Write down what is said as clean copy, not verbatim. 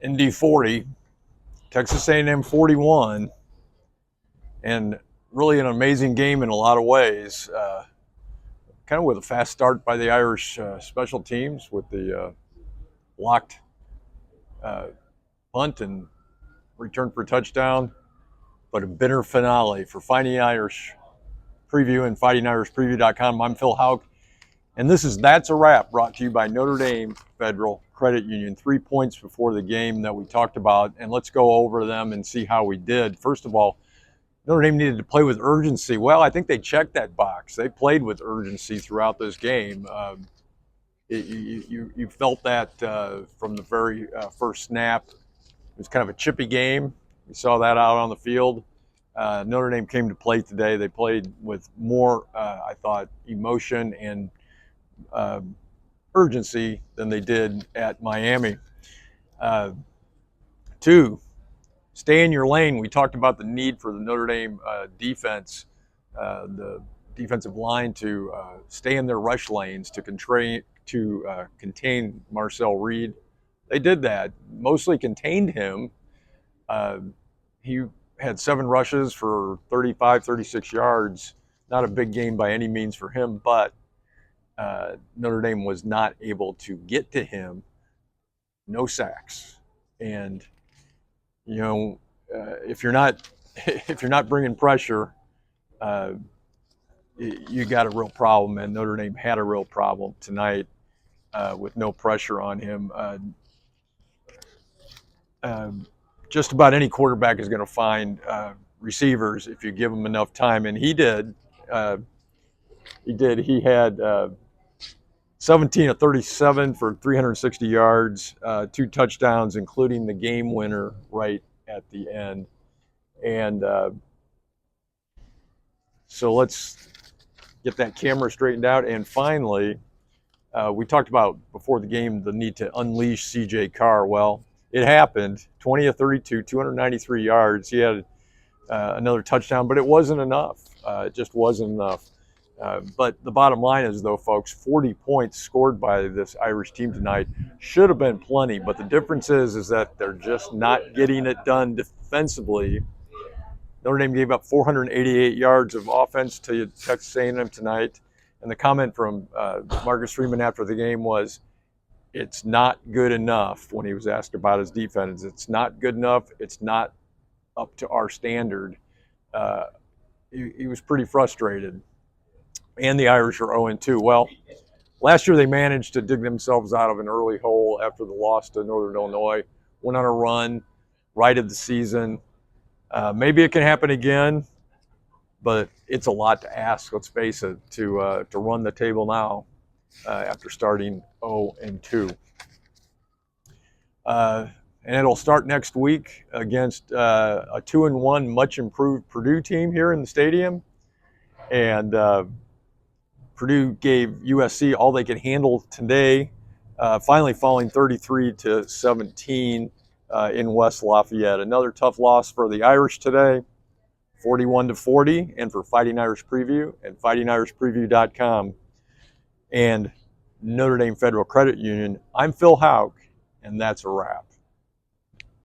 Indy 40, Texas A&M 41, and really an amazing game in a lot of ways. Kind of with a fast start by the Irish special teams with the blocked uh, punt and return for a touchdown, but a bitter finale for Fighting Irish Preview and FightingIrishPreview.com. I'm Phil Hauk, and this is That's a Wrap, brought to you by Notre Dame Federal Credit Union. 3 points before the game that we talked about, and let's go over them and see how we did. First of all, Notre Dame needed to play with urgency. Well, I think they checked that box. They played with urgency throughout this game. You felt that from the very first snap. It was kind of a chippy game. We saw that out on the field. Notre Dame came to play today. They played with more, I thought, emotion and urgency than they did at Miami. Two, stay in your lane. We talked about the need for the Notre Dame defense, the defensive line to stay in their rush lanes to contain Marcel Reed. They did that, mostly contained him. He had 7 rushes for 35, 36 yards. Not a big game by any means for him, but Notre Dame was not able to get to him. No sacks. And, you know, if you're not bringing pressure, you got a real problem, and Notre Dame had a real problem tonight with no pressure on him. Just about any quarterback is going to find receivers if you give them enough time, and he did. He had 17 of 37 for 360 yards, 2 touchdowns, including the game winner right at the end. And so let's get that camera straightened out. And finally, we talked about before the game the need to unleash C.J. Carr. Well, it happened. 20 of 32, 293 yards. He had another touchdown, but it wasn't enough. It just wasn't enough. But the bottom line is, though, folks, 40 points scored by this Irish team tonight should have been plenty. But the difference is that they're just not getting it done defensively. Notre Dame gave up 488 yards of offense to Texas A&M tonight. And the comment from Marcus Freeman after the game was, it's not good enough. When he was asked about his defense, it's not good enough. It's not up to our standard. He was pretty frustrated. And the Irish are 0-2. Well, last year they managed to dig themselves out of an early hole after the loss to Northern Illinois. Went on a run, right of the season. Maybe it can happen again, but it's a lot to ask, let's face it, to run the table now after starting 0-2. And it'll start next week against a 2-1, much improved Purdue team here in the stadium. And Purdue gave USC all they could handle today, finally falling 33-17 in West Lafayette. Another tough loss for the Irish today, 41-40, and for Fighting Irish Preview and FightingIrishPreview.com and Notre Dame Federal Credit Union. I'm Phil Hauk, and that's a wrap.